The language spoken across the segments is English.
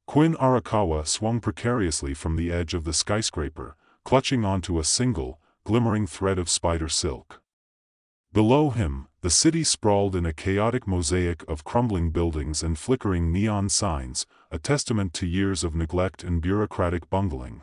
Quinn Arakawa swung precariously from the edge of the skyscraper, clutching onto a single, glimmering thread of spider silk. Below him, the city sprawled in a chaotic mosaic of crumbling buildings and flickering neon signs, a testament to years of neglect and bureaucratic bungling.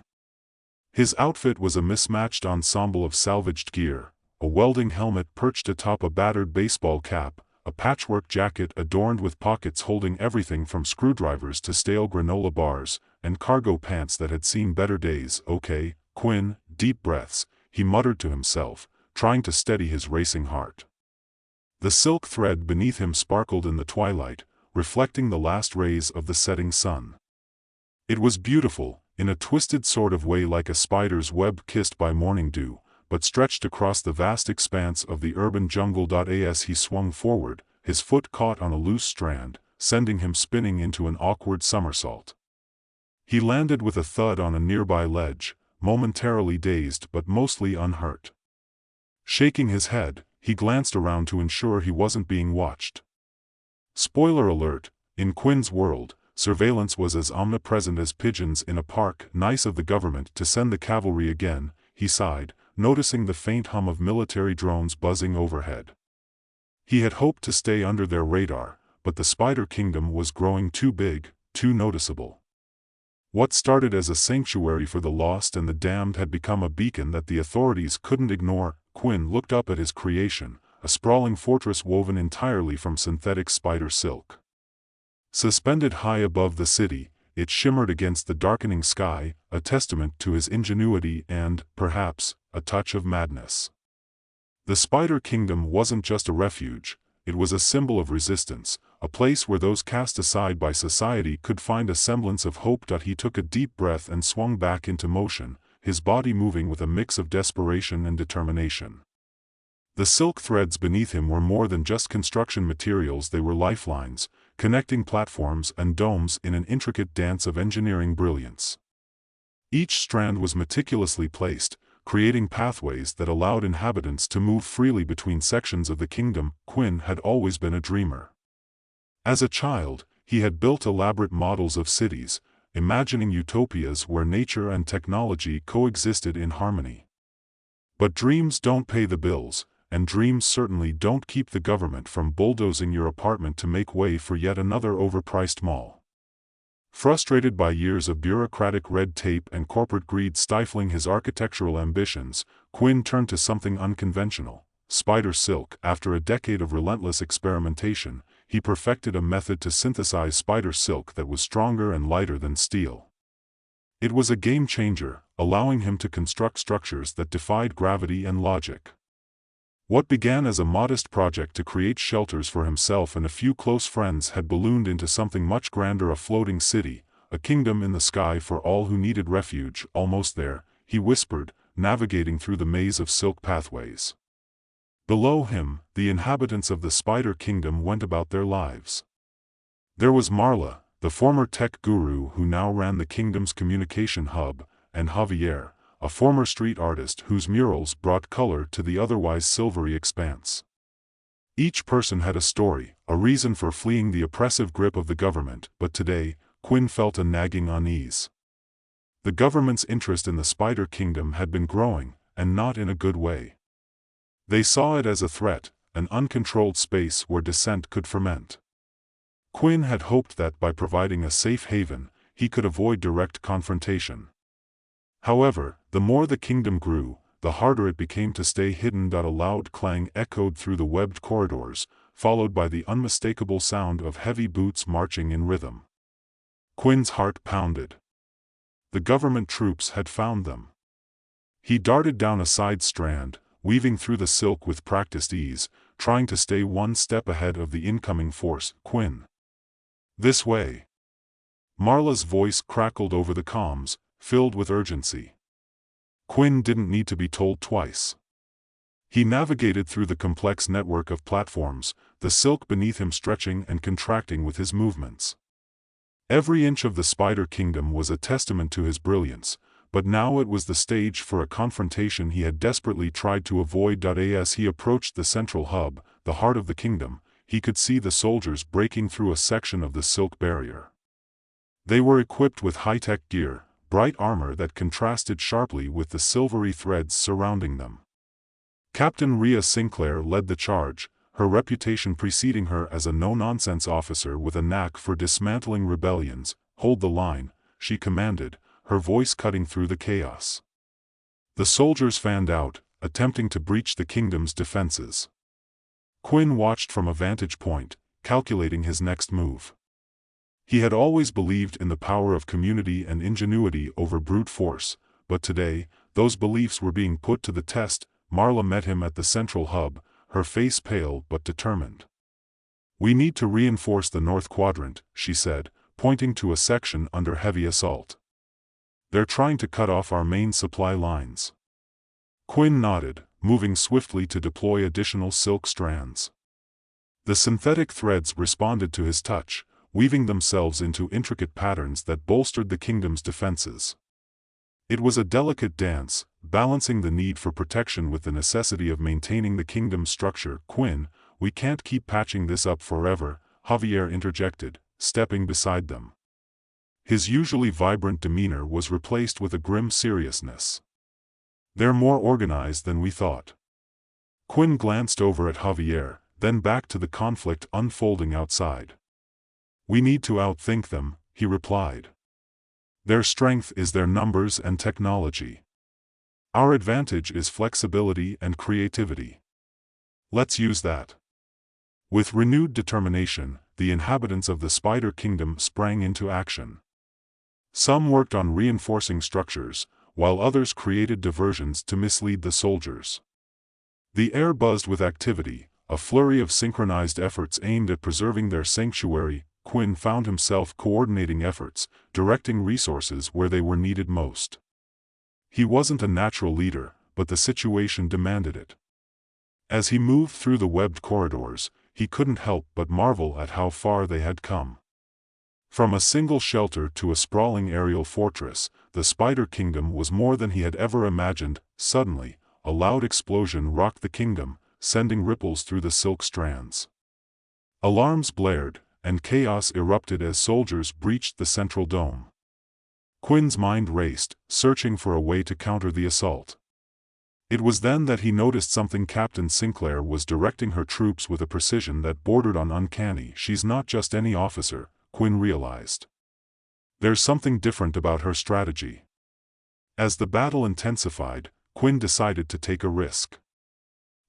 His outfit was a mismatched ensemble of salvaged gear, a welding helmet perched atop a battered baseball cap, a patchwork jacket adorned with pockets holding everything from screwdrivers to stale granola bars, and cargo pants that had seen better days. Okay, Quinn, deep breaths, he muttered to himself, trying to steady his racing heart. The silk thread beneath him sparkled in the twilight, reflecting the last rays of the setting sun. It was beautiful, in a twisted sort of way, like a spider's web kissed by morning dew, but stretched across the vast expanse of the urban jungle. As he swung forward, his foot caught on a loose strand, sending him spinning into an awkward somersault. He landed with a thud on a nearby ledge, momentarily dazed but mostly unhurt. Shaking his head, he glanced around to ensure he wasn't being watched. Spoiler alert, in Quinn's world, surveillance was as omnipresent as pigeons in a park. Nice of the government to send the cavalry again, he sighed, noticing the faint hum of military drones buzzing overhead. He had hoped to stay under their radar, but the Spider Kingdom was growing too big, too noticeable. What started as a sanctuary for the lost and the damned had become a beacon that the authorities couldn't ignore. Quinn looked up at his creation, a sprawling fortress woven entirely from synthetic spider silk. Suspended high above the city, it shimmered against the darkening sky, a testament to his ingenuity and, perhaps, a touch of madness. The Spider Kingdom wasn't just a refuge, it was a symbol of resistance, a place where those cast aside by society could find a semblance of hope. He took a deep breath and swung back into motion, his body moving with a mix of desperation and determination. The silk threads beneath him were more than just construction materials, they were lifelines, connecting platforms and domes in an intricate dance of engineering brilliance. Each strand was meticulously placed, creating pathways that allowed inhabitants to move freely between sections of the kingdom. Quinn had always been a dreamer. As a child, he had built elaborate models of cities, imagining utopias where nature and technology coexisted in harmony. But dreams don't pay the bills, and dreams certainly don't keep the government from bulldozing your apartment to make way for yet another overpriced mall. Frustrated by years of bureaucratic red tape and corporate greed stifling his architectural ambitions, Quinn turned to something unconventional, spider silk. After a decade of relentless experimentation, he perfected a method to synthesize spider silk that was stronger and lighter than steel. It was a game changer, allowing him to construct structures that defied gravity and logic. What began as a modest project to create shelters for himself and a few close friends had ballooned into something much grander, a floating city, a kingdom in the sky for all who needed refuge. Almost there, he whispered, navigating through the maze of silk pathways. Below him, the inhabitants of the Spider Kingdom went about their lives. There was Marla, the former tech guru who now ran the kingdom's communication hub, and Javier, a former street artist whose murals brought color to the otherwise silvery expanse. Each person had a story, a reason for fleeing the oppressive grip of the government, but today, Quinn felt a nagging unease. The government's interest in the Spider Kingdom had been growing, and not in a good way. They saw it as a threat, an uncontrolled space where dissent could ferment. Quinn had hoped that by providing a safe haven, he could avoid direct confrontation. However, the more the kingdom grew, the harder it became to stay hidden. A loud clang echoed through the webbed corridors, followed by the unmistakable sound of heavy boots marching in rhythm. Quinn's heart pounded. The government troops had found them. He darted down a side strand, weaving through the silk with practiced ease, trying to stay one step ahead of the incoming force. Quinn. This way. Marla's voice crackled over the comms, filled with urgency. Quinn didn't need to be told twice. He navigated through the complex network of platforms, the silk beneath him stretching and contracting with his movements. Every inch of the Spider Kingdom was a testament to his brilliance, but now it was the stage for a confrontation he had desperately tried to avoid. As he approached the central hub, the heart of the kingdom, he could see the soldiers breaking through a section of the silk barrier. They were equipped with high-tech gear, bright armor that contrasted sharply with the silvery threads surrounding them. Captain Rhea Sinclair led the charge, her reputation preceding her as a no-nonsense officer with a knack for dismantling rebellions. "Hold the line," she commanded, her voice cutting through the chaos. The soldiers fanned out, attempting to breach the kingdom's defenses. Quinn watched from a vantage point, calculating his next move. He had always believed in the power of community and ingenuity over brute force, but today, those beliefs were being put to the test. Marla met him at the central hub, her face pale but determined. "We need to reinforce the North Quadrant," she said, pointing to a section under heavy assault. "They're trying to cut off our main supply lines." Quinn nodded, moving swiftly to deploy additional silk strands. The synthetic threads responded to his touch, weaving themselves into intricate patterns that bolstered the kingdom's defenses. It was a delicate dance, balancing the need for protection with the necessity of maintaining the kingdom's structure. "Quinn, we can't keep patching this up forever," Javier interjected, stepping beside them. His usually vibrant demeanor was replaced with a grim seriousness. "They're more organized than we thought." Quinn glanced over at Javier, then back to the conflict unfolding outside. "We need to outthink them," he replied. "Their strength is their numbers and technology. Our advantage is flexibility and creativity. Let's use that." With renewed determination, the inhabitants of the Spider Kingdom sprang into action. Some worked on reinforcing structures, while others created diversions to mislead the soldiers. The air buzzed with activity, a flurry of synchronized efforts aimed at preserving their sanctuary. Quinn found himself coordinating efforts, directing resources where they were needed most. He wasn't a natural leader, but the situation demanded it. As he moved through the webbed corridors, he couldn't help but marvel at how far they had come. From a single shelter to a sprawling aerial fortress, the Spider Kingdom was more than he had ever imagined. Suddenly, a loud explosion rocked the kingdom, sending ripples through the silk strands. Alarms blared, and chaos erupted as soldiers breached the central dome. Quinn's mind raced, searching for a way to counter the assault. It was then that he noticed something. Captain Sinclair was directing her troops with a precision that bordered on uncanny. "She's not just any officer," Quinn realized. "There's something different about her strategy." As the battle intensified, Quinn decided to take a risk.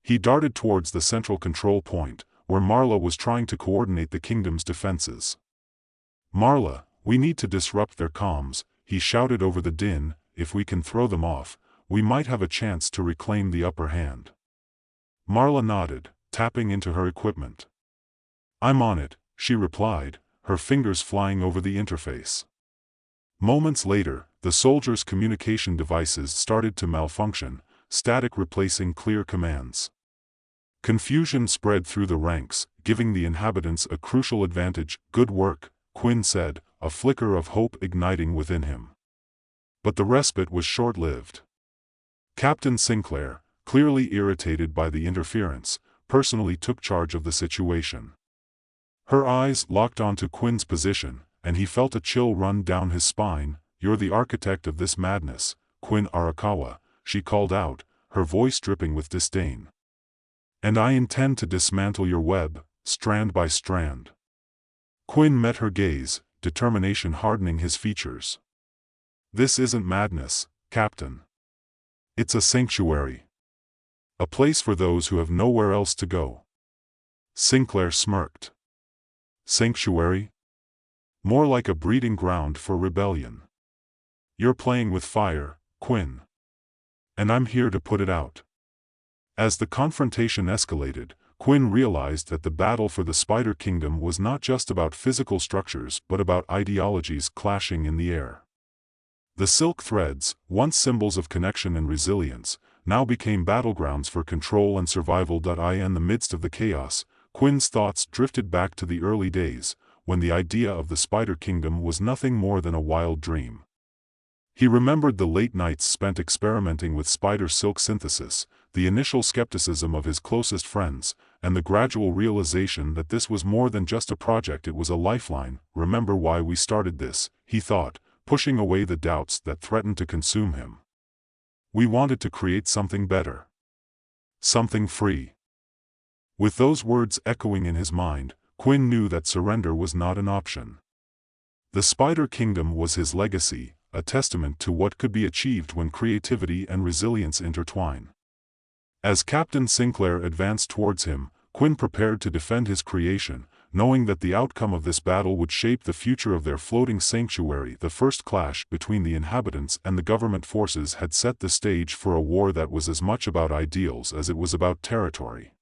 He darted towards the central control point, where Marla was trying to coordinate the kingdom's defenses. "Marla, we need to disrupt their comms," he shouted over the din. "If we can throw them off, we might have a chance to reclaim the upper hand." Marla nodded, tapping into her equipment. "I'm on it," she replied, her fingers flying over the interface. Moments later, the soldiers' communication devices started to malfunction, static replacing clear commands. Confusion spread through the ranks, giving the inhabitants a crucial advantage. "Good work," Quinn said, a flicker of hope igniting within him. But the respite was short-lived. Captain Sinclair, clearly irritated by the interference, personally took charge of the situation. Her eyes locked onto Quinn's position, and he felt a chill run down his spine. "You're the architect of this madness, Quinn Arakawa," she called out, her voice dripping with disdain. "And I intend to dismantle your web, strand by strand." Quinn met her gaze, determination hardening his features. "This isn't madness, Captain. It's a sanctuary. A place for those who have nowhere else to go." Sinclair smirked. "Sanctuary? More like a breeding ground for rebellion. You're playing with fire, Quinn. And I'm here to put it out." As the confrontation escalated, Quinn realized that the battle for the Spider Kingdom was not just about physical structures but about ideologies clashing in the air. The silk threads, once symbols of connection and resilience, now became battlegrounds for control and survival. In the midst of the chaos, Quinn's thoughts drifted back to the early days, when the idea of the Spider Kingdom was nothing more than a wild dream. He remembered the late nights spent experimenting with spider silk synthesis, the initial skepticism of his closest friends, and the gradual realization that this was more than just a project, it was a lifeline. "Remember why we started this?" he thought, pushing away the doubts that threatened to consume him. We wanted to create something better. Something free. With those words echoing in his mind, Quinn knew that surrender was not an option. The Spider Kingdom was his legacy, a testament to what could be achieved when creativity and resilience intertwine. As Captain Sinclair advanced towards him, Quinn prepared to defend his creation, knowing that the outcome of this battle would shape the future of their floating sanctuary. The first clash between the inhabitants and the government forces had set the stage for a war that was as much about ideals as it was about territory.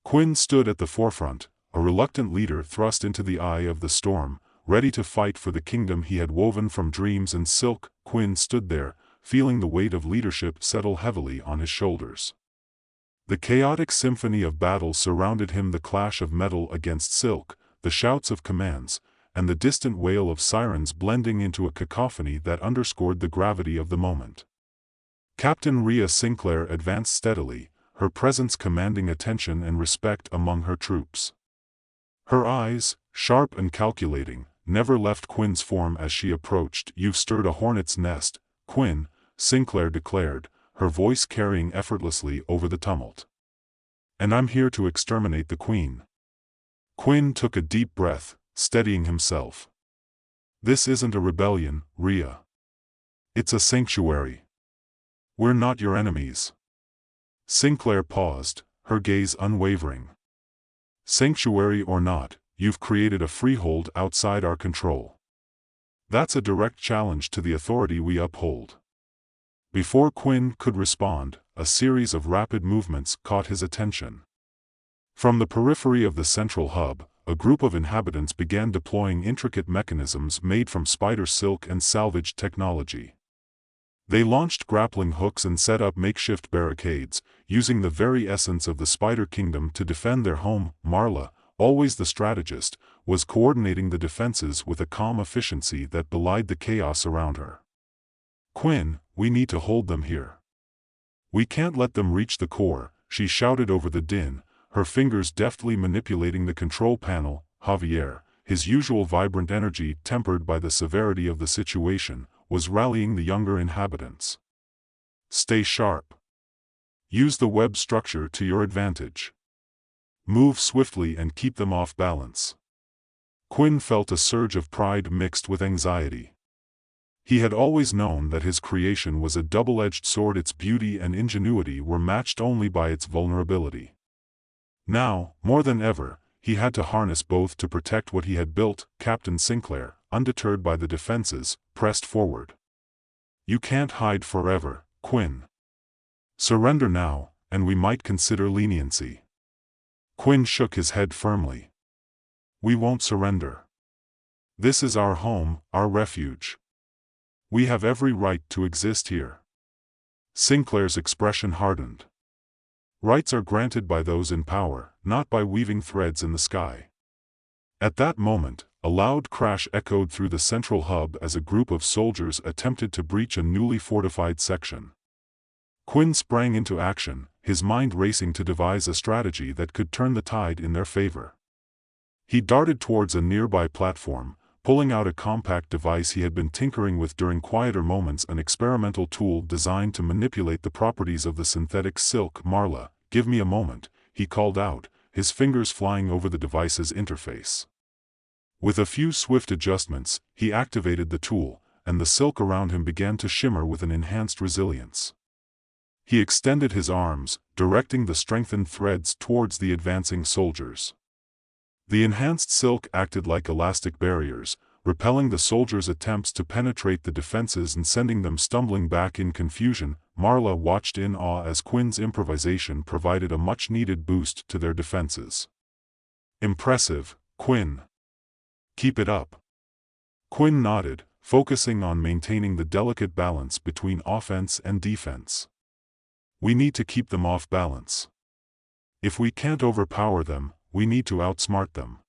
Quinn stood at the forefront, a reluctant leader thrust into the eye of the storm, ready to fight for the kingdom he had woven from dreams and silk. Quinn stood there, feeling the weight of leadership settle heavily on his shoulders. The chaotic symphony of battle surrounded him, the clash of metal against silk, the shouts of commands, and the distant wail of sirens blending into a cacophony that underscored the gravity of the moment. Captain Rhea Sinclair advanced steadily, her presence commanding attention and respect among her troops. Her eyes, sharp and calculating, never left Quinn's form as she approached. "You've stirred a hornet's nest, Quinn," Sinclair declared, her voice carrying effortlessly over the tumult. "And I'm here to exterminate the Queen." Quinn took a deep breath, steadying himself. "This isn't a rebellion, Rhea. It's a sanctuary. We're not your enemies." Sinclair paused, her gaze unwavering. "Sanctuary or not, you've created a freehold outside our control. That's a direct challenge to the authority we uphold." Before Quinn could respond, a series of rapid movements caught his attention. From the periphery of the central hub, a group of inhabitants began deploying intricate mechanisms made from spider silk and salvaged technology. They launched grappling hooks and set up makeshift barricades, using the very essence of the Spider Kingdom to defend their home. Marla, always the strategist, was coordinating the defenses with a calm efficiency that belied the chaos around her. "Quinn, we need to hold them here. We can't let them reach the core," she shouted over the din, her fingers deftly manipulating the control panel. Javier, his usual vibrant energy tempered by the severity of the situation, was rallying the younger inhabitants. "Stay sharp. Use the web structure to your advantage. Move swiftly and keep them off balance." Quinn felt a surge of pride mixed with anxiety. He had always known that his creation was a double-edged sword. Its beauty and ingenuity were matched only by its vulnerability. Now, more than ever, he had to harness both to protect what he had built. Captain Sinclair, undeterred by the defenses, pressed forward. "You can't hide forever, Quinn. Surrender now, and we might consider leniency." Quinn shook his head firmly. "We won't surrender. This is our home, our refuge. We have every right to exist here." Sinclair's expression hardened. "Rights are granted by those in power, not by weaving threads in the sky." At that moment, a loud crash echoed through the central hub as a group of soldiers attempted to breach a newly fortified section. Quinn sprang into action, his mind racing to devise a strategy that could turn the tide in their favor. He darted towards a nearby platform, pulling out a compact device he had been tinkering with during quieter moments, an experimental tool designed to manipulate the properties of the synthetic silk. "Marla, give me a moment," he called out, his fingers flying over the device's interface. With a few swift adjustments, he activated the tool, and the silk around him began to shimmer with an enhanced resilience. He extended his arms, directing the strengthened threads towards the advancing soldiers. The enhanced silk acted like elastic barriers, repelling the soldiers' attempts to penetrate the defenses and sending them stumbling back in confusion. Marla watched in awe as Quinn's improvisation provided a much-needed boost to their defenses. "Impressive, Quinn. Keep it up." Quinn nodded, focusing on maintaining the delicate balance between offense and defense. "We need to keep them off balance. If we can't overpower them, we need to outsmart them."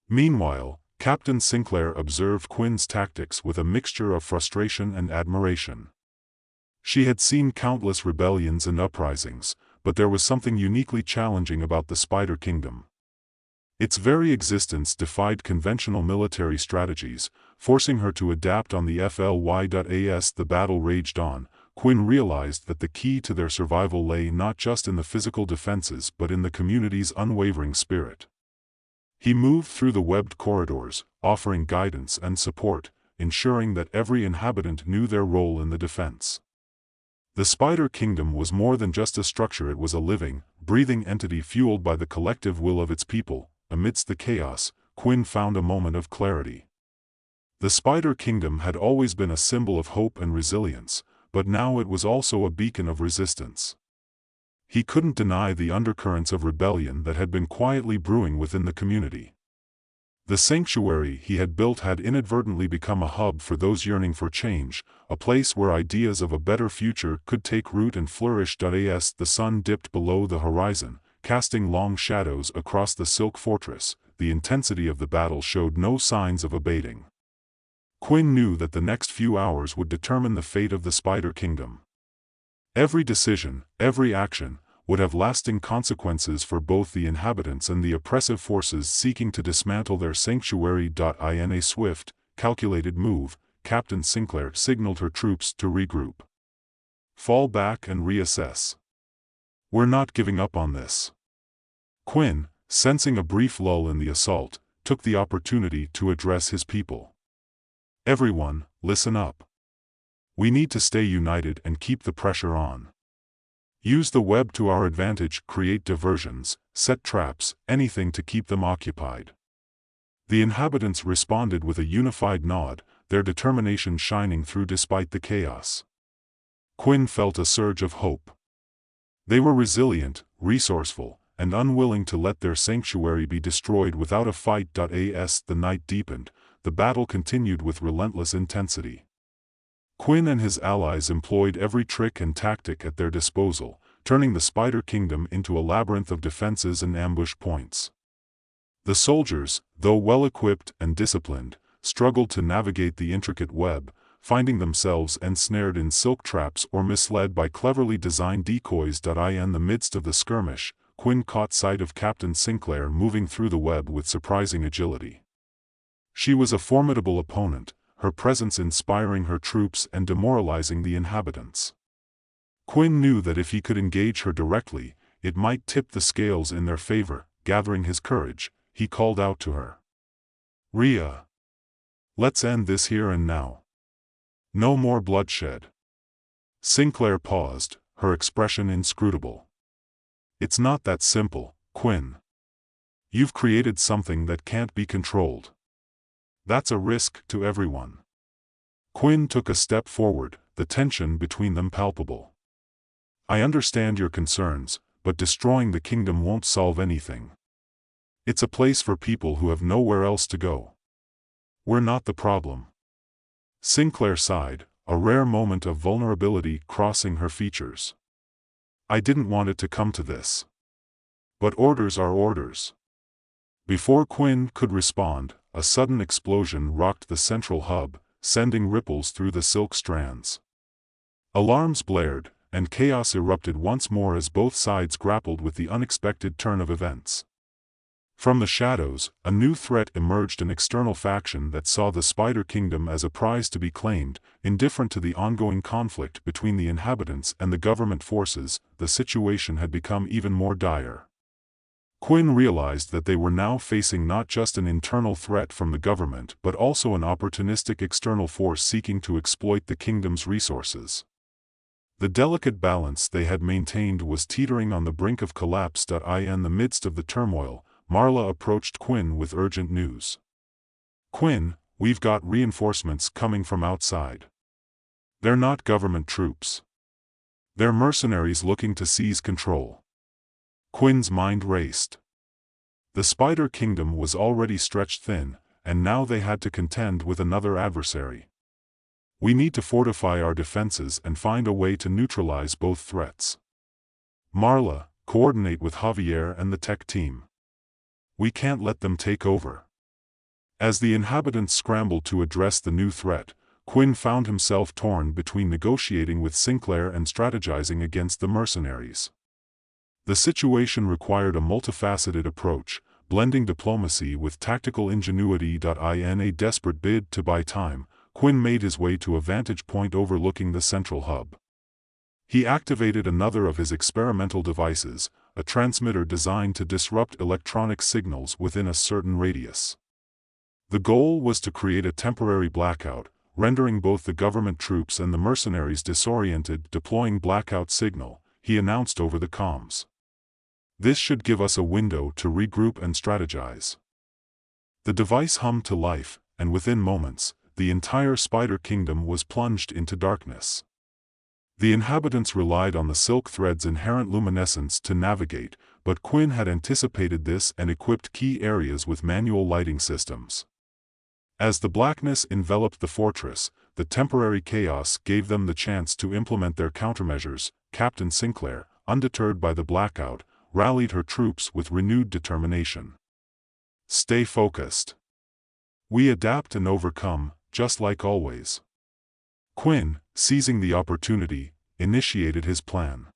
Meanwhile, Captain Sinclair observed Quinn's tactics with a mixture of frustration and admiration. She had seen countless rebellions and uprisings, but there was something uniquely challenging about the Spider Kingdom. Its very existence defied conventional military strategies, forcing her to adapt on the FLY. As the battle raged on, Quinn realized that the key to their survival lay not just in the physical defenses but in the community's unwavering spirit. He moved through the webbed corridors, offering guidance and support, ensuring that every inhabitant knew their role in the defense. The Spider Kingdom was more than just a structure, it was a living, breathing entity fueled by the collective will of its people. Amidst the chaos, Quinn found a moment of clarity. The Spider Kingdom had always been a symbol of hope and resilience, but now it was also a beacon of resistance. He couldn't deny the undercurrents of rebellion that had been quietly brewing within the community. The sanctuary he had built had inadvertently become a hub for those yearning for change, a place where ideas of a better future could take root and flourish. As the sun dipped below the horizon, casting long shadows across the Silk Fortress, the intensity of the battle showed no signs of abating. Quinn knew that the next few hours would determine the fate of the Spider Kingdom. Every decision, every action, would have lasting consequences for both the inhabitants and the oppressive forces seeking to dismantle their sanctuary. In a swift, calculated move, Captain Sinclair signaled her troops to regroup. Fall back and reassess. We're not giving up on this. Quinn, sensing a brief lull in the assault, took the opportunity to address his people. Everyone, listen up. We need to stay united and keep the pressure on. Use the web to our advantage, create diversions, set traps, anything to keep them occupied. The inhabitants responded with a unified nod, their determination shining through despite the chaos. Quinn felt a surge of hope. They were resilient, resourceful, and unwilling to let their sanctuary be destroyed without a fight. As the night deepened, the battle continued with relentless intensity. Quinn and his allies employed every trick and tactic at their disposal, turning the Spider Kingdom into a labyrinth of defenses and ambush points. The soldiers, though well-equipped and disciplined, struggled to navigate the intricate web, finding themselves ensnared in silk traps or misled by cleverly designed decoys. In the midst of the skirmish, Quinn caught sight of Captain Sinclair moving through the web with surprising agility. She was a formidable opponent, her presence inspiring her troops and demoralizing the inhabitants. Quinn knew that if he could engage her directly, it might tip the scales in their favor. Gathering his courage, he called out to her. "Rhea! Let's end this here and now. No more bloodshed." Sinclair paused, her expression inscrutable. "It's not that simple, Quinn. You've created something that can't be controlled. That's a risk to everyone." Quinn took a step forward, the tension between them palpable. "I understand your concerns, but destroying the kingdom won't solve anything. It's a place for people who have nowhere else to go. We're not the problem." Sinclair sighed, a rare moment of vulnerability crossing her features. "I didn't want it to come to this. But orders are orders." Before Quinn could respond, a sudden explosion rocked the central hub, sending ripples through the silk strands. Alarms blared, and chaos erupted once more as both sides grappled with the unexpected turn of events. From the shadows, a new threat emerged, an external faction that saw the Spider Kingdom as a prize to be claimed. Indifferent to the ongoing conflict between the inhabitants and the government forces, the situation had become even more dire. Quinn realized that they were now facing not just an internal threat from the government but also an opportunistic external force seeking to exploit the kingdom's resources. The delicate balance they had maintained was teetering on the brink of collapse. In the midst of the turmoil, Marla approached Quinn with urgent news. "Quinn, we've got reinforcements coming from outside. They're not government troops. They're mercenaries looking to seize control." Quinn's mind raced. The Spider Kingdom was already stretched thin, and now they had to contend with another adversary. "We need to fortify our defenses and find a way to neutralize both threats. Marla, coordinate with Javier and the tech team. We can't let them take over." As the inhabitants scrambled to address the new threat, Quinn found himself torn between negotiating with Sinclair and strategizing against the mercenaries. The situation required a multifaceted approach, blending diplomacy with tactical ingenuity. In a desperate bid to buy time, Quinn made his way to a vantage point overlooking the central hub. He activated another of his experimental devices, a transmitter designed to disrupt electronic signals within a certain radius. The goal was to create a temporary blackout, rendering both the government troops and the mercenaries disoriented. Deploying blackout signal, he announced over the comms. This should give us a window to regroup and strategize. The device hummed to life, and within moments, the entire spider kingdom was plunged into darkness. The inhabitants relied on the silk thread's inherent luminescence to navigate, but Quinn had anticipated this and equipped key areas with manual lighting systems. As the blackness enveloped the fortress, the temporary chaos gave them the chance to implement their countermeasures. Captain Sinclair, undeterred by the blackout, rallied her troops with renewed determination. "Stay focused. We adapt and overcome, just like always." Quinn, seizing the opportunity, initiated his plan.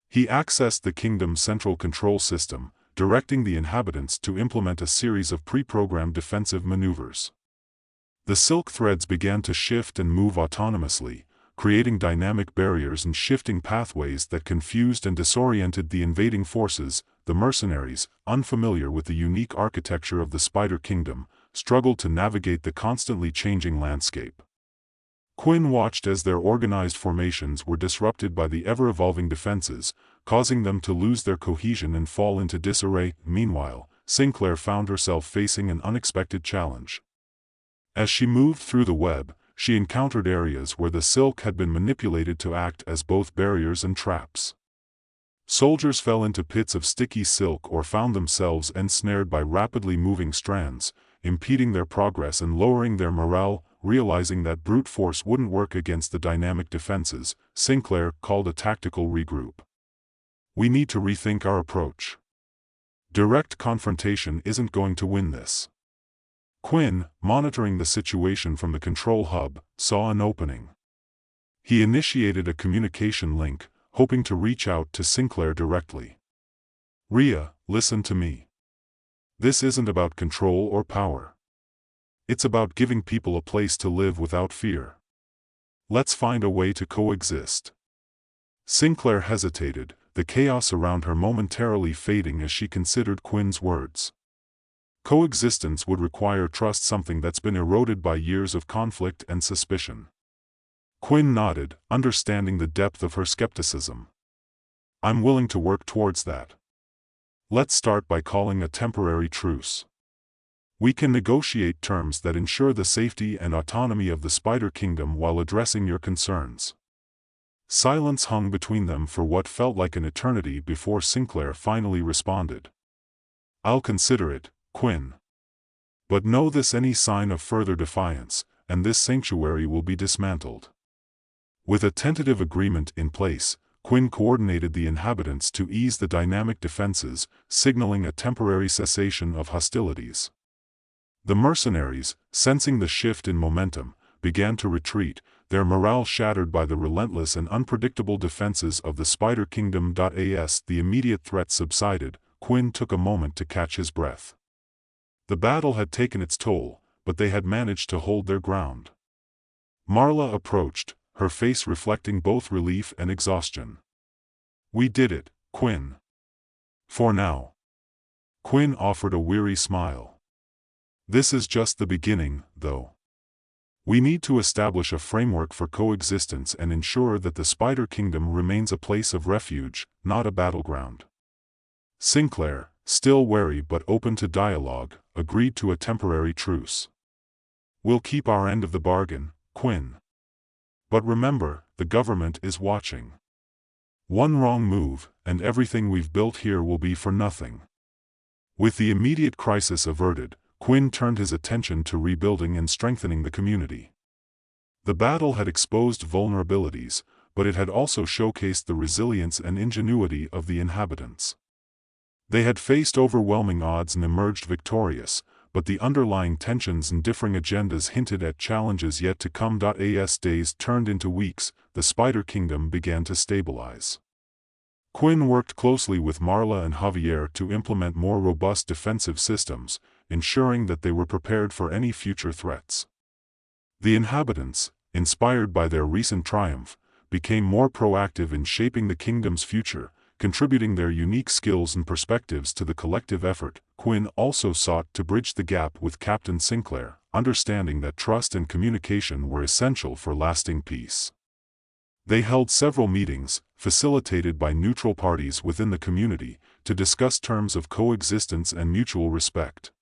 He accessed the kingdom's central control system, directing the inhabitants to implement a series of pre-programmed defensive maneuvers. The silk threads began to shift and move autonomously, creating dynamic barriers and shifting pathways that confused and disoriented the invading forces. The mercenaries, unfamiliar with the unique architecture of the Spider Kingdom, struggled to navigate the constantly changing landscape. Quinn watched as their organized formations were disrupted by the ever-evolving defenses, causing them to lose their cohesion and fall into disarray. Meanwhile, Sinclair found herself facing an unexpected challenge. As she moved through the web, she encountered areas where the silk had been manipulated to act as both barriers and traps. Soldiers fell into pits of sticky silk or found themselves ensnared by rapidly moving strands, impeding their progress and lowering their morale. Realizing that brute force wouldn't work against the dynamic defenses, Sinclair called a tactical regroup. "We need to rethink our approach. Direct confrontation isn't going to win this." Quinn, monitoring the situation from the control hub, saw an opening. He initiated a communication link, hoping to reach out to Sinclair directly. "Rhea, listen to me. This isn't about control or power. It's about giving people a place to live without fear. Let's find a way to coexist." Sinclair hesitated, the chaos around her momentarily fading as she considered Quinn's words. Coexistence would require trust, something that's been eroded by years of conflict and suspicion. Quinn nodded, understanding the depth of her skepticism. "I'm willing to work towards that. Let's start by calling a temporary truce. We can negotiate terms that ensure the safety and autonomy of the Spider Kingdom while addressing your concerns." Silence hung between them for what felt like an eternity before Sinclair finally responded. "I'll consider it, Quinn. But know this: any sign of further defiance, and this sanctuary will be dismantled." With a tentative agreement in place, Quinn coordinated the inhabitants to ease the dynamic defenses, signaling a temporary cessation of hostilities. The mercenaries, sensing the shift in momentum, began to retreat, their morale shattered by the relentless and unpredictable defenses of the Spider Kingdom. As the immediate threat subsided, Quinn took a moment to catch his breath. The battle had taken its toll, but they had managed to hold their ground. Marla approached, her face reflecting both relief and exhaustion. "We did it, Quinn." "For now." Quinn offered a weary smile. "This is just the beginning, though. We need to establish a framework for coexistence and ensure that the Spider Kingdom remains a place of refuge, not a battleground." Sinclair, still wary but open to dialogue, agreed to a temporary truce. "We'll keep our end of the bargain, Quinn. But remember, the government is watching. One wrong move, and everything we've built here will be for nothing." With the immediate crisis averted, Quinn turned his attention to rebuilding and strengthening the community. The battle had exposed vulnerabilities, but it had also showcased the resilience and ingenuity of the inhabitants. They had faced overwhelming odds and emerged victorious, but the underlying tensions and differing agendas hinted at challenges yet to come. As days turned into weeks, the Spider Kingdom began to stabilize. Quinn worked closely with Marla and Javier to implement more robust defensive systems, ensuring that they were prepared for any future threats. The inhabitants, inspired by their recent triumph, became more proactive in shaping the kingdom's future, contributing their unique skills and perspectives to the collective effort. Quinn also sought to bridge the gap with Captain Sinclair, understanding that trust and communication were essential for lasting peace. They held several meetings, facilitated by neutral parties within the community, to discuss terms of coexistence and mutual respect.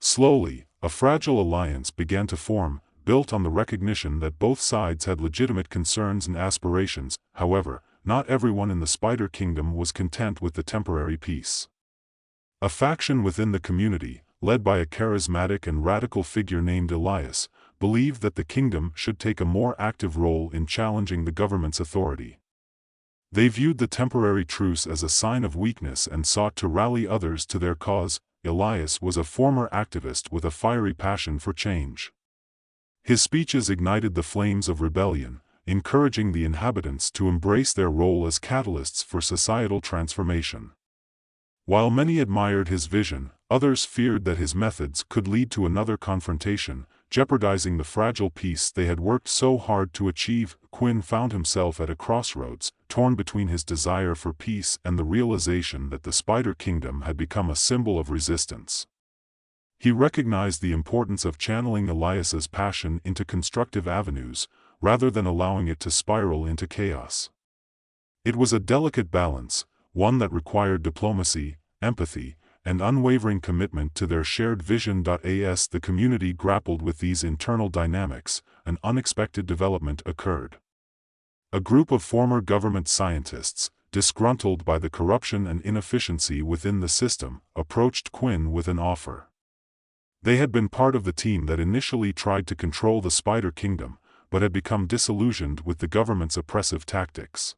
Slowly, a fragile alliance began to form, built on the recognition that both sides had legitimate concerns and aspirations. However, not everyone in the Spider Kingdom was content with the temporary peace. A faction within the community, led by a charismatic and radical figure named Elias, believed that the kingdom should take a more active role in challenging the government's authority. They viewed the temporary truce as a sign of weakness and sought to rally others to their cause. Elias was a former activist with a fiery passion for change. His speeches ignited the flames of rebellion, encouraging the inhabitants to embrace their role as catalysts for societal transformation. While many admired his vision, others feared that his methods could lead to another confrontation, jeopardizing the fragile peace they had worked so hard to achieve. Quinn found himself at a crossroads, torn between his desire for peace and the realization that the Spider Kingdom had become a symbol of resistance. He recognized the importance of channeling Elias's passion into constructive avenues, rather than allowing it to spiral into chaos. It was a delicate balance, one that required diplomacy, empathy, and unwavering commitment to their shared vision. As the community grappled with these internal dynamics, an unexpected development occurred. A group of former government scientists, disgruntled by the corruption and inefficiency within the system, approached Quinn with an offer. They had been part of the team that initially tried to control the Spider Kingdom, but had become disillusioned with the government's oppressive tactics.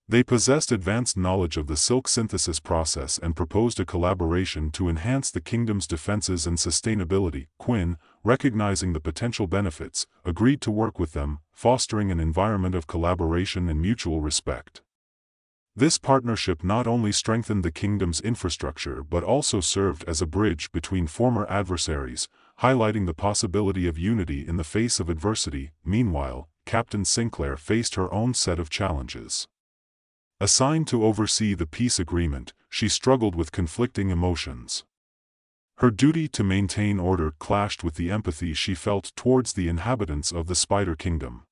They possessed advanced knowledge of the silk synthesis process and proposed a collaboration to enhance the kingdom's defenses and sustainability. Quinn, recognizing the potential benefits, agreed to work with them, fostering an environment of collaboration and mutual respect. This partnership not only strengthened the kingdom's infrastructure but also served as a bridge between former adversaries, highlighting the possibility of unity in the face of adversity. Meanwhile, Captain Sinclair faced her own set of challenges. Assigned to oversee the peace agreement, she struggled with conflicting emotions. Her duty to maintain order clashed with the empathy she felt towards the inhabitants of the Spider Kingdom.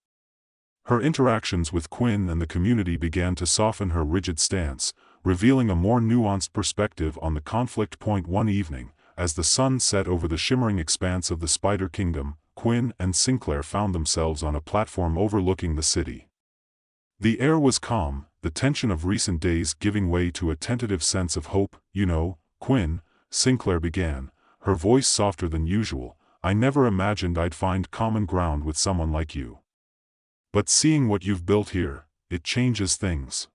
Her interactions with Quinn and the community began to soften her rigid stance, revealing a more nuanced perspective on the conflict. One evening, as the sun set over the shimmering expanse of the Spider Kingdom, Quinn and Sinclair found themselves on a platform overlooking the city. The air was calm, the tension of recent days giving way to a tentative sense of hope. "You know, Quinn," Sinclair began, her voice softer than usual, "I never imagined I'd find common ground with someone like you. But seeing what you've built here, it changes things."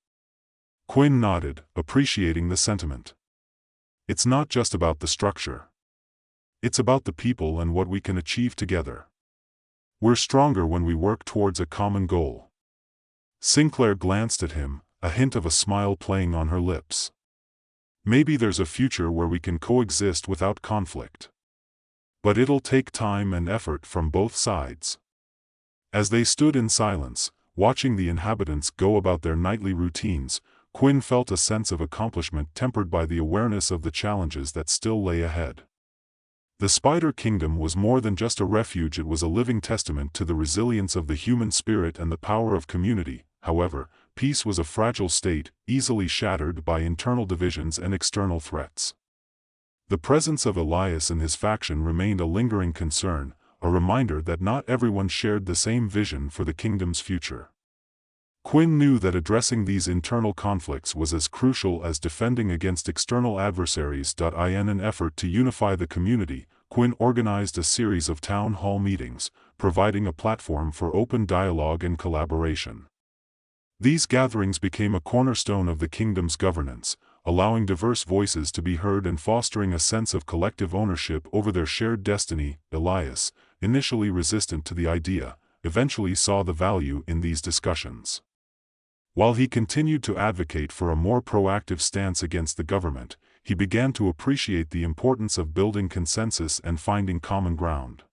Quinn nodded, appreciating the sentiment. "It's not just about the structure. It's about the people and what we can achieve together. We're stronger when we work towards a common goal." Sinclair glanced at him, a hint of a smile playing on her lips. "Maybe there's a future where we can coexist without conflict. But it'll take time and effort from both sides." As they stood in silence, watching the inhabitants go about their nightly routines, Quinn felt a sense of accomplishment tempered by the awareness of the challenges that still lay ahead. The Spider Kingdom was more than just a refuge. It was a living testament to the resilience of the human spirit and the power of community. However, peace was a fragile state, easily shattered by internal divisions and external threats. The presence of Elias and his faction remained a lingering concern, a reminder that not everyone shared the same vision for the kingdom's future. Quinn knew that addressing these internal conflicts was as crucial as defending against external adversaries. In an effort to unify the community, Quinn organized a series of town hall meetings, providing a platform for open dialogue and collaboration. These gatherings became a cornerstone of the kingdom's governance, allowing diverse voices to be heard and fostering a sense of collective ownership over their shared destiny. Elias, initially resistant to the idea, eventually saw the value in these discussions. While he continued to advocate for a more proactive stance against the government, he began to appreciate the importance of building consensus and finding common ground.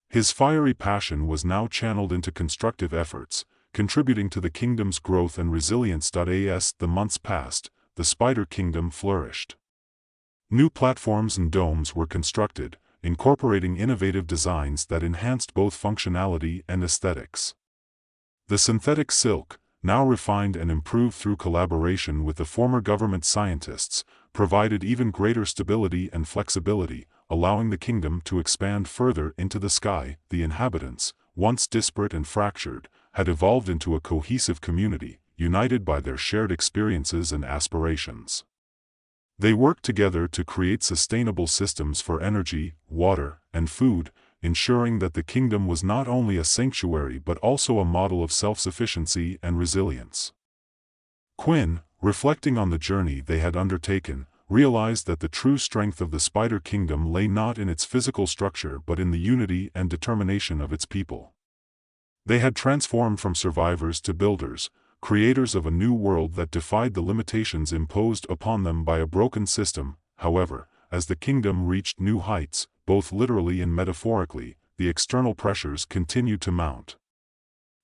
His fiery passion was now channeled into constructive efforts, contributing to the kingdom's growth and resilience. As the months passed, the Spider Kingdom flourished. New platforms and domes were constructed, incorporating innovative designs that enhanced both functionality and aesthetics. The synthetic silk, now refined and improved through collaboration with the former government scientists, provided even greater stability and flexibility, allowing the kingdom to expand further into the sky. The inhabitants, once disparate and fractured, had evolved into a cohesive community, united by their shared experiences and aspirations. They worked together to create sustainable systems for energy, water, and food, ensuring that the kingdom was not only a sanctuary but also a model of self-sufficiency and resilience. Quinn, reflecting on the journey they had undertaken, realized that the true strength of the Spider Kingdom lay not in its physical structure but in the unity and determination of its people. They had transformed from survivors to builders, creators of a new world that defied the limitations imposed upon them by a broken system. However, as the kingdom reached new heights, both literally and metaphorically, the external pressures continued to mount.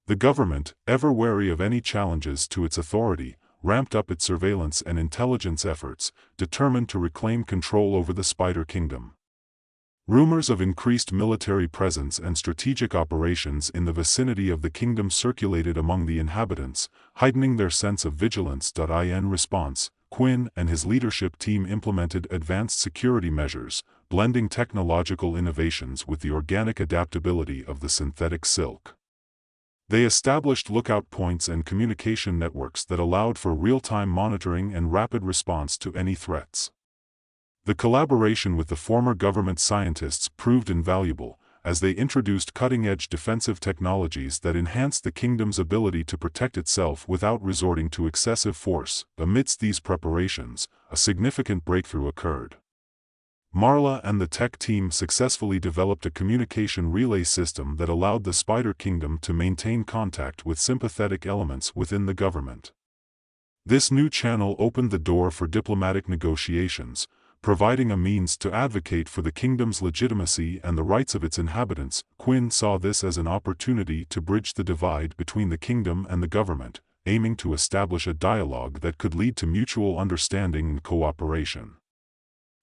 The government, ever wary of any challenges to its authority, ramped up its surveillance and intelligence efforts, determined to reclaim control over the Spider Kingdom. Rumors of increased military presence and strategic operations in the vicinity of the kingdom circulated among the inhabitants, heightening their sense of vigilance. In response, Quinn and his leadership team implemented advanced security measures, blending technological innovations with the organic adaptability of the synthetic silk. They established lookout points and communication networks that allowed for real-time monitoring and rapid response to any threats. The collaboration with the former government scientists proved invaluable, as they introduced cutting-edge defensive technologies that enhanced the kingdom's ability to protect itself without resorting to excessive force. Amidst these preparations, a significant breakthrough occurred. Marla and the tech team successfully developed a communication relay system that allowed the Spider Kingdom to maintain contact with sympathetic elements within the government. This new channel opened the door for diplomatic negotiations, providing a means to advocate for the kingdom's legitimacy and the rights of its inhabitants. Quinn saw this as an opportunity to bridge the divide between the kingdom and the government, aiming to establish a dialogue that could lead to mutual understanding and cooperation.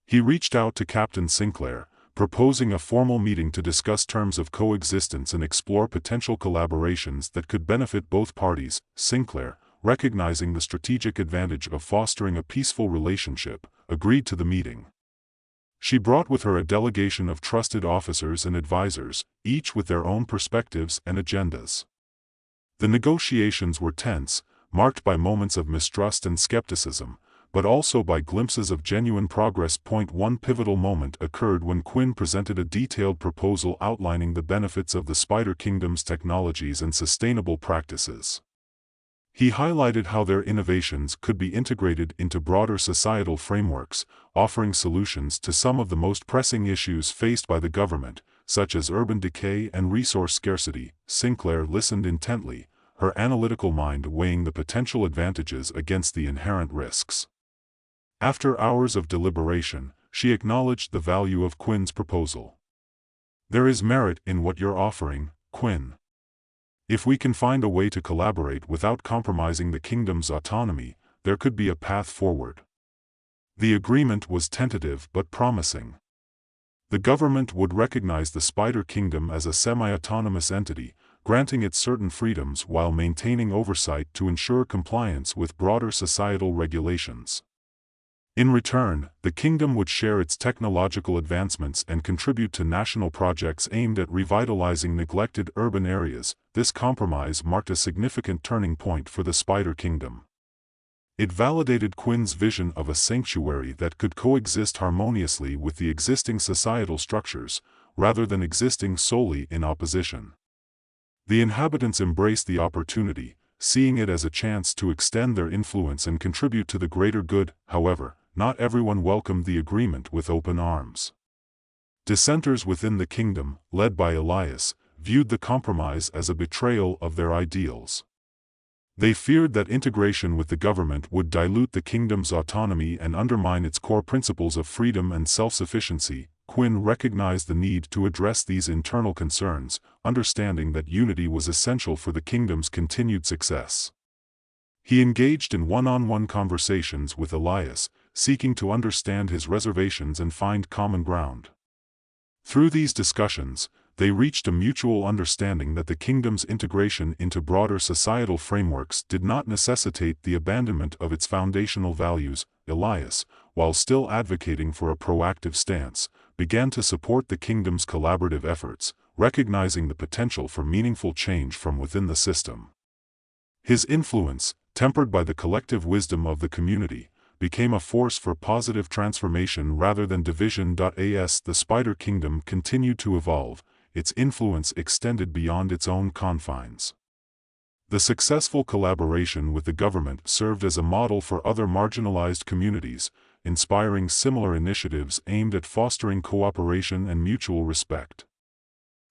He reached out to Captain Sinclair, proposing a formal meeting to discuss terms of coexistence and explore potential collaborations that could benefit both parties. Sinclair, recognizing the strategic advantage of fostering a peaceful relationship, agreed to the meeting. She brought with her a delegation of trusted officers and advisors, each with their own perspectives and agendas. The negotiations were tense, marked by moments of mistrust and skepticism, but also by glimpses of genuine progress. One pivotal moment occurred when Quinn presented a detailed proposal outlining the benefits of the Spider Kingdom's technologies and sustainable practices. He highlighted how their innovations could be integrated into broader societal frameworks, offering solutions to some of the most pressing issues faced by the government, such as urban decay and resource scarcity. Sinclair listened intently, her analytical mind weighing the potential advantages against the inherent risks. After hours of deliberation, she acknowledged the value of Quinn's proposal. "There is merit in what you're offering, Quinn. If we can find a way to collaborate without compromising the kingdom's autonomy, there could be a path forward." The agreement was tentative but promising. The government would recognize the Spider Kingdom as a semi-autonomous entity, granting it certain freedoms while maintaining oversight to ensure compliance with broader societal regulations. In return, the kingdom would share its technological advancements and contribute to national projects aimed at revitalizing neglected urban areas. This compromise marked a significant turning point for the Spider Kingdom. It validated Quinn's vision of a sanctuary that could coexist harmoniously with the existing societal structures, rather than existing solely in opposition. The inhabitants embraced the opportunity, seeing it as a chance to extend their influence and contribute to the greater good. However, not everyone welcomed the agreement with open arms. Dissenters within the kingdom, led by Elias, viewed the compromise as a betrayal of their ideals. They feared that integration with the government would dilute the kingdom's autonomy and undermine its core principles of freedom and self-sufficiency. Quinn recognized the need to address these internal concerns, understanding that unity was essential for the kingdom's continued success. He engaged in one-on-one conversations with Elias, seeking to understand his reservations and find common ground. Through these discussions, they reached a mutual understanding that the kingdom's integration into broader societal frameworks did not necessitate the abandonment of its foundational values. Elias, while still advocating for a proactive stance, began to support the kingdom's collaborative efforts, recognizing the potential for meaningful change from within the system. His influence, tempered by the collective wisdom of the community, became a force for positive transformation rather than division. As the Spider Kingdom continued to evolve, its influence extended beyond its own confines. The successful collaboration with the government served as a model for other marginalized communities, inspiring similar initiatives aimed at fostering cooperation and mutual respect.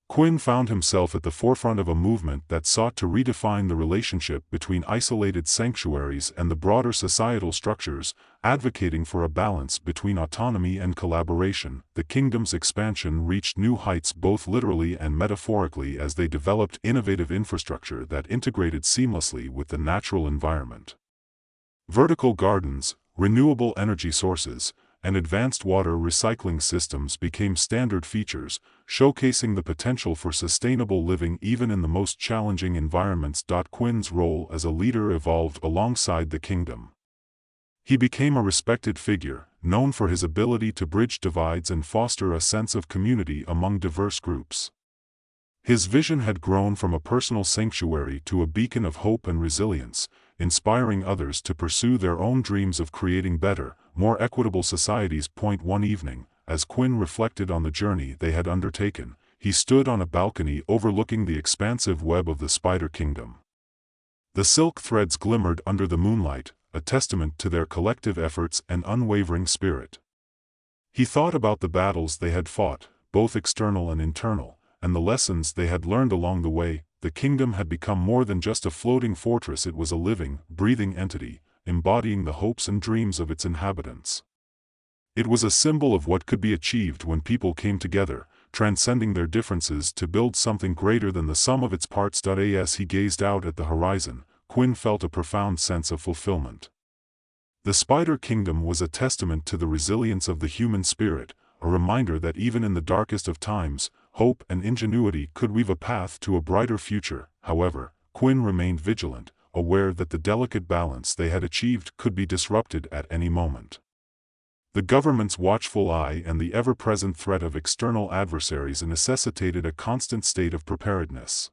Quinn found himself at the forefront of a movement that sought to redefine the relationship between isolated sanctuaries and the broader societal structures, advocating for a balance between autonomy and collaboration. The kingdom's expansion reached new heights both literally and metaphorically as they developed innovative infrastructure that integrated seamlessly with the natural environment. Vertical gardens, renewable energy sources, and advanced water recycling systems became standard features, showcasing the potential for sustainable living even in the most challenging environments. Quinn's role as a leader evolved alongside the kingdom. He became a respected figure, known for his ability to bridge divides and foster a sense of community among diverse groups. His vision had grown from a personal sanctuary to a beacon of hope and resilience, inspiring others to pursue their own dreams of creating better, more equitable societies. One evening, as Quinn reflected on the journey they had undertaken, he stood on a balcony overlooking the expansive web of the Spider Kingdom. The silk threads glimmered under the moonlight, a testament to their collective efforts and unwavering spirit. He thought about the battles they had fought, both external and internal, and the lessons they had learned along the way. The kingdom had become more than just a floating fortress. It was a living, breathing entity, embodying the hopes and dreams of its inhabitants. It was a symbol of what could be achieved when people came together, transcending their differences to build something greater than the sum of its parts. As he gazed out at the horizon, Quinn felt a profound sense of fulfillment. The Spider Kingdom was a testament to the resilience of the human spirit, a reminder that even in the darkest of times, hope and ingenuity could weave a path to a brighter future. However, Quinn remained vigilant, aware that the delicate balance they had achieved could be disrupted at any moment. The government's watchful eye and the ever-present threat of external adversaries necessitated a constant state of preparedness.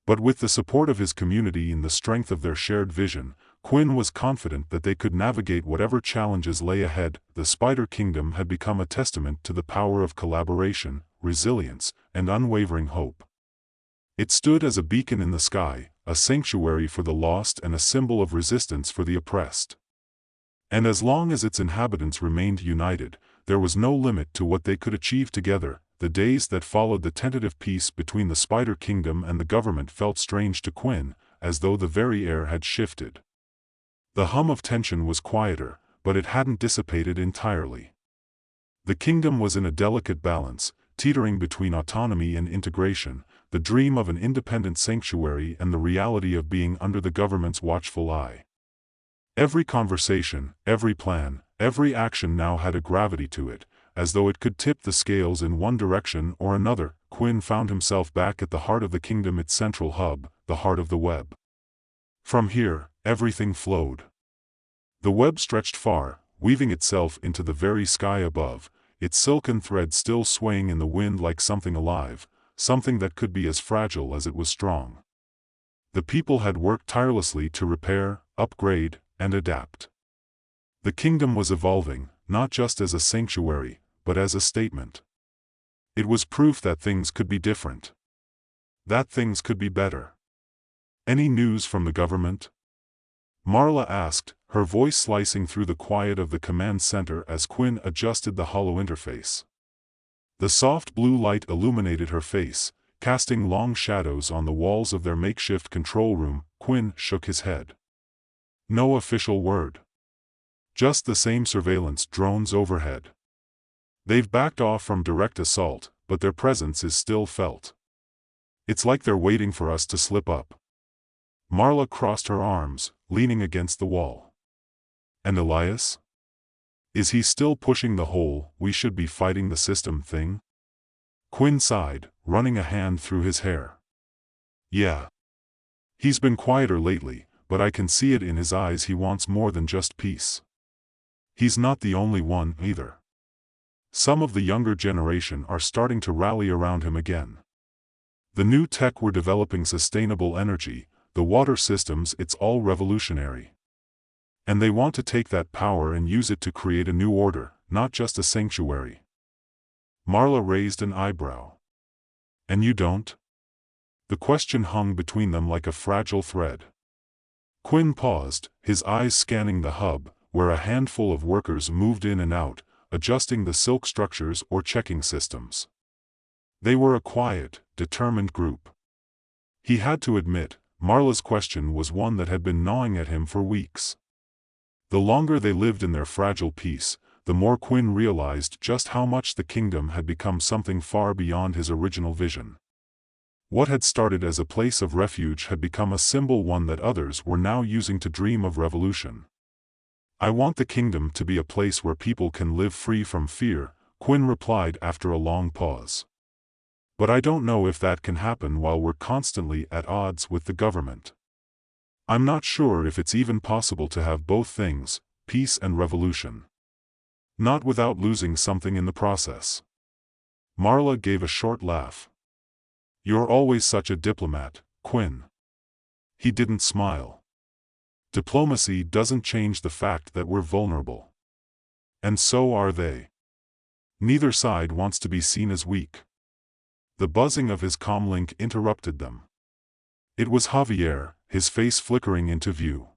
But with the support of his community and the strength of their shared vision, Quinn was confident that they could navigate whatever challenges lay ahead. The Spider Kingdom had become a testament to the power of collaboration, resilience, and unwavering hope. It stood as a beacon in the sky, a sanctuary for the lost and a symbol of resistance for the oppressed. And as long as its inhabitants remained united, there was no limit to what they could achieve together. The days that followed the tentative peace between the Spider Kingdom and the government felt strange to Quinn, as though the very air had shifted. The hum of tension was quieter, but it hadn't dissipated entirely. The kingdom was in a delicate balance, teetering between autonomy and integration, the dream of an independent sanctuary and the reality of being under the government's watchful eye. Every conversation, every plan, every action now had a gravity to it, as though it could tip the scales in one direction or another. Quinn found himself back at the heart of the kingdom, its central hub, the heart of the web. From here, everything flowed. The web stretched far, weaving itself into the very sky above, its silken thread still swaying in the wind like something alive, something that could be as fragile as it was strong. The people had worked tirelessly to repair, upgrade, and adapt. The kingdom was evolving, not just as a sanctuary, but as a statement. It was proof that things could be different. That things could be better. "Any news from the government?" Marla asked, her voice slicing through the quiet of the command center as Quinn adjusted the hollow interface. The soft blue light illuminated her face, casting long shadows on the walls of their makeshift control room. Quinn shook his head. No official word. Just the same surveillance drones overhead. They've backed off from direct assault, but their presence is still felt. It's like they're waiting for us to slip up. Marla crossed her arms, leaning against the wall. And Elias? Is he still pushing the whole "we should be fighting the system" thing? Quinn sighed, running a hand through his hair. Yeah. He's been quieter lately, but I can see it in his eyes. He wants more than just peace. He's not the only one, either. Some of the younger generation are starting to rally around him again. The new tech we're developing, sustainable energy, the water systems, it's all revolutionary. And they want to take that power and use it to create a new order, not just a sanctuary. Marla raised an eyebrow. And you don't? The question hung between them like a fragile thread. Quinn paused, his eyes scanning the hub, where a handful of workers moved in and out, adjusting the silk structures or checking systems. They were a quiet, determined group. He had to admit, Marla's question was one that had been gnawing at him for weeks. The longer they lived in their fragile peace, the more Quinn realized just how much the kingdom had become something far beyond his original vision. What had started as a place of refuge had become a symbol, one that others were now using to dream of revolution. I want the kingdom to be a place where people can live free from fear, Quinn replied after a long pause. But I don't know if that can happen while we're constantly at odds with the government. I'm not sure if it's even possible to have both things, peace and revolution. Not without losing something in the process. Marla gave a short laugh. You're always such a diplomat, Quinn. He didn't smile. Diplomacy doesn't change the fact that we're vulnerable. And so are they. Neither side wants to be seen as weak. The buzzing of his comlink interrupted them. It was Javier, his face flickering into view.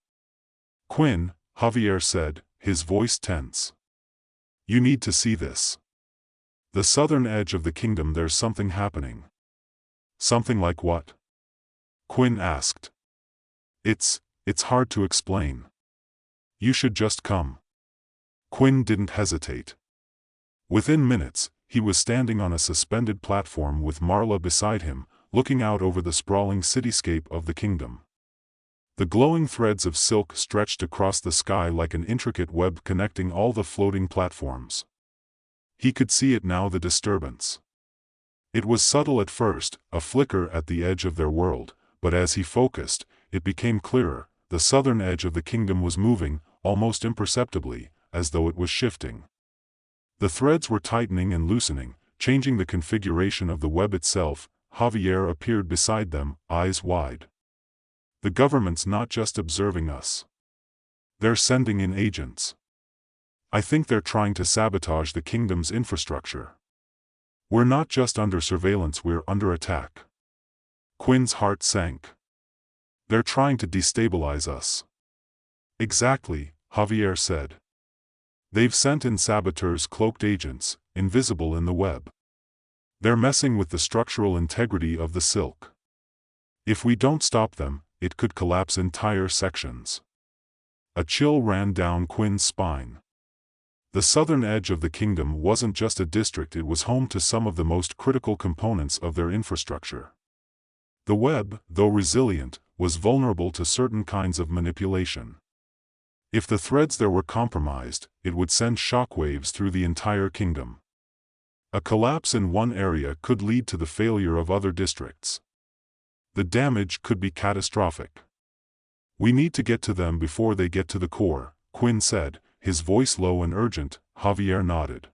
Quinn, Javier said, his voice tense. You need to see this. The southern edge of the kingdom, there's something happening. Something like what? Quinn asked. It's hard to explain. You should just come. Quinn didn't hesitate. Within minutes, he was standing on a suspended platform with Marla beside him, looking out over the sprawling cityscape of the kingdom. The glowing threads of silk stretched across the sky like an intricate web connecting all the floating platforms. He could see it now, the disturbance. It was subtle at first, a flicker at the edge of their world, but as he focused, it became clearer. The southern edge of the kingdom was moving, almost imperceptibly, as though it was shifting. The threads were tightening and loosening, changing the configuration of the web itself. Javier appeared beside them, eyes wide. The government's not just observing us. They're sending in agents. I think they're trying to sabotage the kingdom's infrastructure. We're not just under surveillance, we're under attack. Quinn's heart sank. They're trying to destabilize us. Exactly, Javier said. They've sent in saboteurs, cloaked agents, invisible in the web. They're messing with the structural integrity of the silk. If we don't stop them, it could collapse entire sections. A chill ran down Quinn's spine. The southern edge of the kingdom wasn't just a district, it was home to some of the most critical components of their infrastructure. The web, though resilient, was vulnerable to certain kinds of manipulation. If the threads there were compromised, it would send shockwaves through the entire kingdom. A collapse in one area could lead to the failure of other districts. The damage could be catastrophic. We need to get to them before they get to the core, Quinn said, his voice low and urgent. Javier nodded.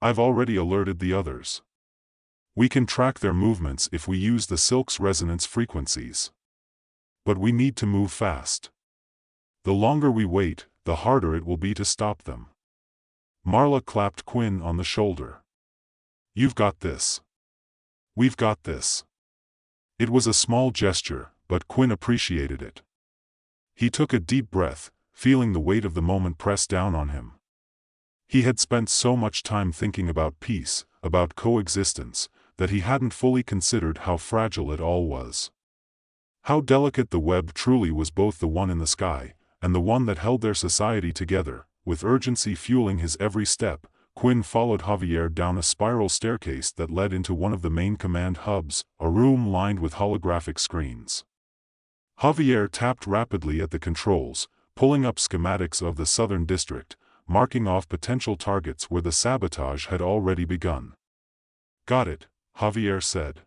I've already alerted the others. We can track their movements if we use the silk's resonance frequencies. But we need to move fast. The longer we wait, the harder it will be to stop them. Marla clapped Quinn on the shoulder. You've got this. We've got this. It was a small gesture, but Quinn appreciated it. He took a deep breath, feeling the weight of the moment press down on him. He had spent so much time thinking about peace, about coexistence, that he hadn't fully considered how fragile it all was. How delicate the web truly was, both the one in the sky, and the one that held their society together. With urgency fueling his every step, Quinn followed Javier down a spiral staircase that led into one of the main command hubs, a room lined with holographic screens. Javier tapped rapidly at the controls, pulling up schematics of the southern district, marking off potential targets where the sabotage had already begun. "Got it," Javier said.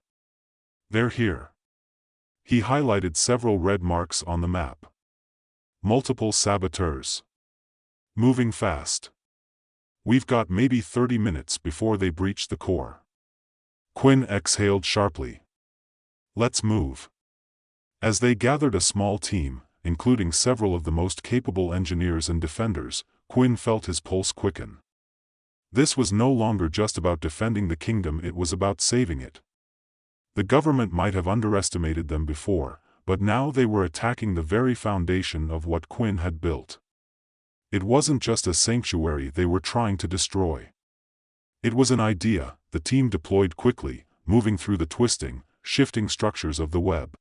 "They're here." He highlighted several red marks on the map. "Multiple saboteurs. Moving fast. We've got maybe 30 minutes before they breach the core." Quinn exhaled sharply. "Let's move." As they gathered a small team, including several of the most capable engineers and defenders, Quinn felt his pulse quicken. This was no longer just about defending the kingdom, it was about saving it. The government might have underestimated them before, but now they were attacking the very foundation of what Quinn had built. It wasn't just a sanctuary they were trying to destroy. It was an idea. The team deployed quickly, moving through the twisting, shifting structures of the web.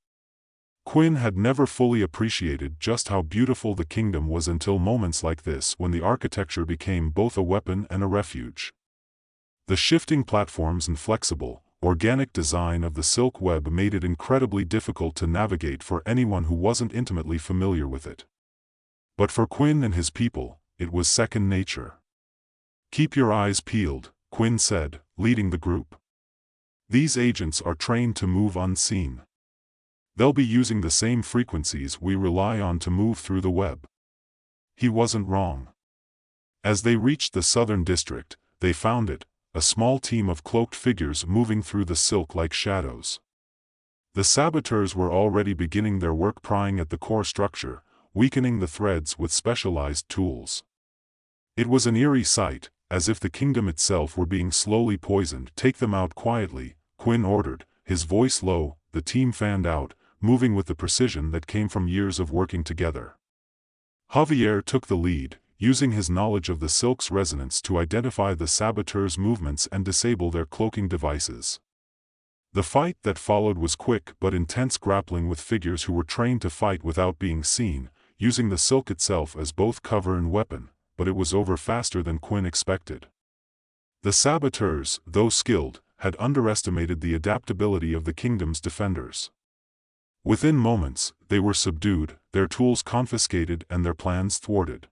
Quinn had never fully appreciated just how beautiful the kingdom was until moments like this, when the architecture became both a weapon and a refuge. The shifting platforms and flexible, organic design of the silk web made it incredibly difficult to navigate for anyone who wasn't intimately familiar with it. But for Quinn and his people, it was second nature. "Keep your eyes peeled," Quinn said, leading the group. "These agents are trained to move unseen. They'll be using the same frequencies we rely on to move through the web." He wasn't wrong. As they reached the southern district, they found it, a small team of cloaked figures moving through the silk like shadows. The saboteurs were already beginning their work, prying at the core structure, weakening the threads with specialized tools. It was an eerie sight, as if the kingdom itself were being slowly poisoned. "Take them out quietly," Quinn ordered, his voice low. The team fanned out, moving with the precision that came from years of working together. Javier took the lead, using his knowledge of the silk's resonance to identify the saboteurs' movements and disable their cloaking devices. The fight that followed was quick but intense, grappling with figures who were trained to fight without being seen, using the silk itself as both cover and weapon, but it was over faster than Quinn expected. The saboteurs, though skilled, had underestimated the adaptability of the kingdom's defenders. Within moments, they were subdued, their tools confiscated and their plans thwarted.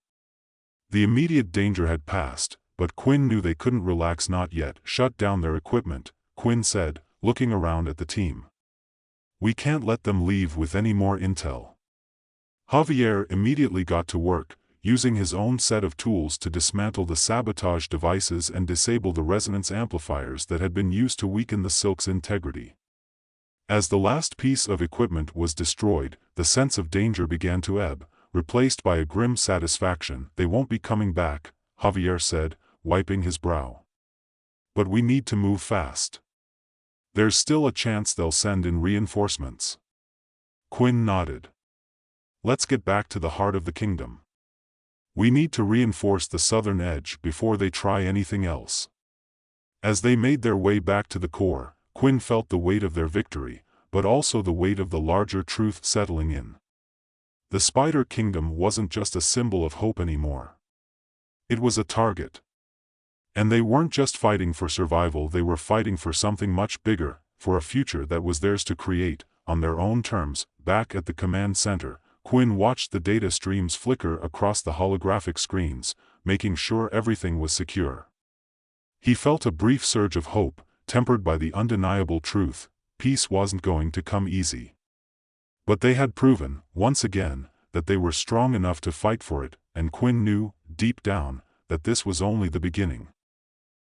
The immediate danger had passed, but Quinn knew they couldn't relax. "Not yet." "Shut down their equipment," Quinn said, looking around at the team. "We can't let them leave with any more intel." Javier immediately got to work, using his own set of tools to dismantle the sabotage devices and disable the resonance amplifiers that had been used to weaken the silk's integrity. As the last piece of equipment was destroyed, the sense of danger began to ebb, replaced by a grim satisfaction. "They won't be coming back," Javier said, wiping his brow. "But we need to move fast. There's still a chance they'll send in reinforcements." Quinn nodded. "Let's get back to the heart of the kingdom. We need to reinforce the southern edge before they try anything else." As they made their way back to the core, Quinn felt the weight of their victory, but also the weight of the larger truth settling in. The Spider Kingdom wasn't just a symbol of hope anymore. It was a target. And they weren't just fighting for survival, they were fighting for something much bigger, for a future that was theirs to create, on their own terms. Back at the command center, Quinn watched the data streams flicker across the holographic screens, making sure everything was secure. He felt a brief surge of hope, tempered by the undeniable truth: peace wasn't going to come easy. But they had proven, once again, that they were strong enough to fight for it, and Quinn knew, deep down, that this was only the beginning.